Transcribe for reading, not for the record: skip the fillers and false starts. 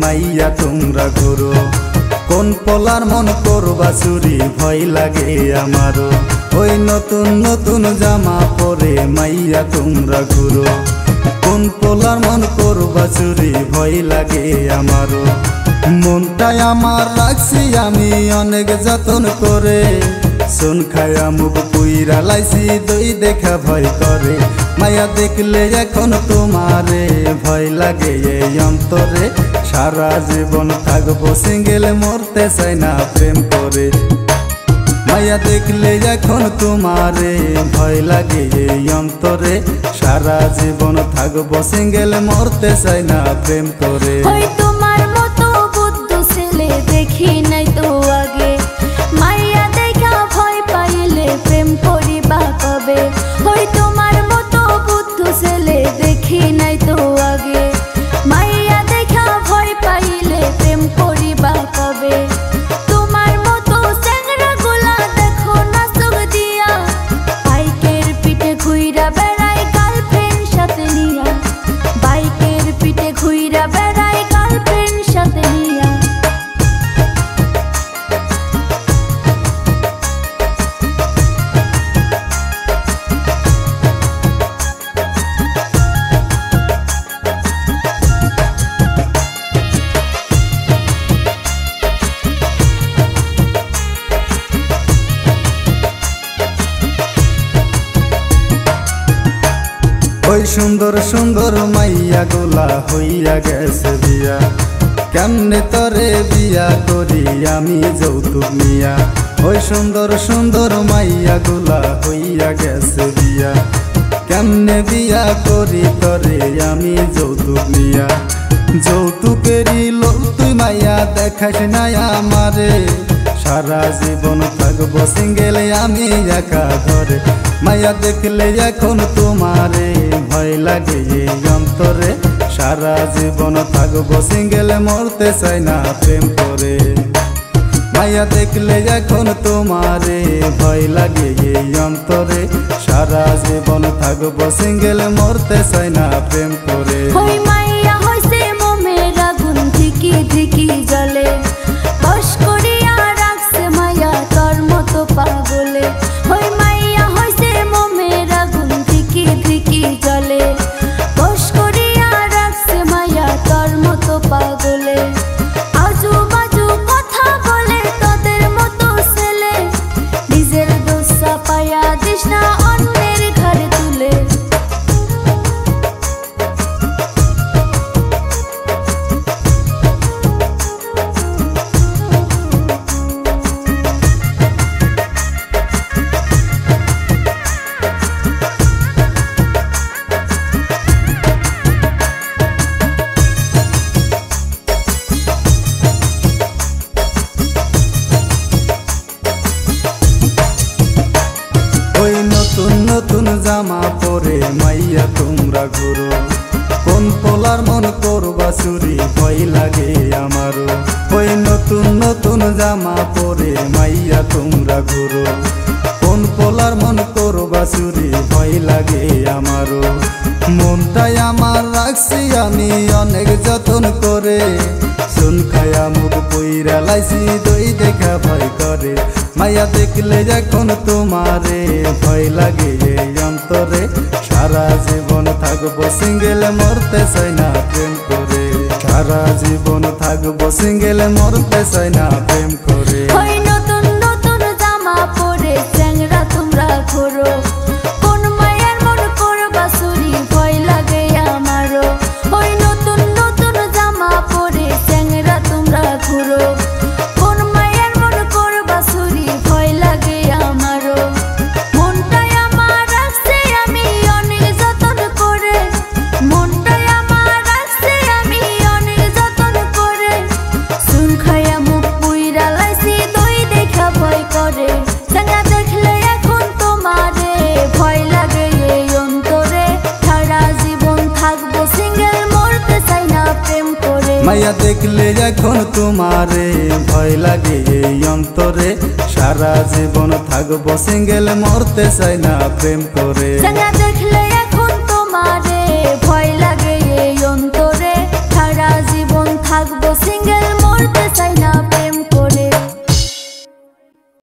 মাইয়া তোমরা ঘুরো। কোন পোলার মন করবা চুরি ভয় লাগে আমারও। ওই নতুন নতুন জামা পরে মাইয়া তোমরা ঘুরো। কোন পোলার মন করবা চুরি ভয় লাগে আমারও। মনটাই আমার রাখছি আমি অনেক যতন করে। সোন খায়া মুখ পুইরা লাইছি দই দেখা ভয় করে। মায়া দেখলে এখন তোমারে ভয় লাগে এই অন্তরে। সারা জীবন থাকবো সিঙ্গেল মরতে চাই না প্রেম করে। মায়া দেখলে এখন তোমারে ভয় লাগে এই অন্তরে। সারা জীবন থাকবো সিঙ্গেল মরতে চাই না প্রেম করে। তোমার মতো বুদ্ধ ছেলে দেখি নাই তো আগে। মাইয়া দেখা ভয় পাইলে প্রেম করিবা কবে। তোমার মতো বুদ্ধ ছেলে দেখি নাই তো আগে। মাইয়া দেখা ভয় পাইলে প্রেম করিবা কবে। তোমার মতো চ্যাংড়া গুলা দেখো না চোখ দিয়া। বাইকের পিঠে ঘুইরা বেড়াই গার্লফ্রেন্ড সাথে নিয়া। বাইকের পিঠে ঘুইরা বেড়াই গার্লফ্রেন্ড সাথে নিয়া। ওই সুন্দর সুন্দর মাইয়া গোলা হইয়া গেছে বিয়া। কেমনে তরে বিয়া করি আমি যৌতুক নিয়া। ওই সুন্দর সুন্দর মাইয়া গোলা হইয়া গেছে বিয়া। কেমনে বিয়া করি তরে আমি যৌতুক নিয়া। যৌতুকেরই লোক তুই মাইয়া দেখাস না আমারে। সারা জীবন থাকবো সিঙ্গেল আমি একা ঘরে। মায়া দেখলে এখন তোমারে ভয় লাগে এই অন্তরে। সারা জীবন থাকবো সিঙ্গেল মরতে চাই না প্রেম করে। মায়া দেখলে এখন তোমারে ভয় লাগে এই অন্তরে। সারা জীবন থাকবো সিঙ্গেল মরতে চাই না প্রেম করে। মাইয়া হইছে মোমের আগুন ধিকি ধিকি জ্বলে। বশ করিয়া রাখছে মায়া তোর মতো পাগলে। মাইয়া হইছে মোমের আগুন ধিকি ধিকি জ্বলে। বশ করিয়া রাখছে মায়া তোর মতো পাগলে। আজু বাজু কথা বলে তোদের মতো ছেলে। নিজের দোষ চাপায়া দিস না অন্যের ঘরে তুলে। ওই নতুন নতুন জামা পরে মাইয়া তোমরা ঘুরো। কোন পোলার মন করবা চুরি ভয় লাগে আমারও। ওই নতুন নতুন জামা পরে মাইয়া তোমরা ঘুরো। কোন পোলার মন করবা চুরি ভয় লাগে আমারও। মনটাই আমার রাখছি আমি অনেক যতন করে। সোন খায়া মুখ পুইরা লাইছি দই দেখা ভয় করে। মায়া দেখলে এখন তোমারে ভয় লাগে এই অন্তরে। সারা জীবন থাকবো সিঙ্গেল মরতে চাই না প্রেম করে। সারা জীবন থাকবো সিঙ্গেল মরতে চাই না প্রেম করে। নতুন নতুন জামা পরে চ্যাংড়া তোমরা ঘোরো। কোন মায়ের মন করবা চুরি ভয় লাগে আমারও। নতুন নতুন জামা পরে চ্যাংড়া তোমরা ঘোরো। কোন মায়ের মন করবা চুরি ভয় লাগে আমারও। মনটাই আমার রাখছে আমি অনেক যতন করে। মনটাই আমার রাখছে আমি অনেক যতন করে। চুন খায়া মুখ পুইরা লাইছি দই দেখা ভয় করে। চ্যাংড়া দেখলে এখন তোমারে ভয় লাগে এই অন্তরে। সারা জীবন থাকবো সিঙ্গেল মরতে চাই না প্রেম করে। মায়া দেখলে এখন তোমারে ভয় লাগে এই অন্তরে। সারা জীবন থাকবো সিঙ্গেল মরতে চাই না প্রেম করে।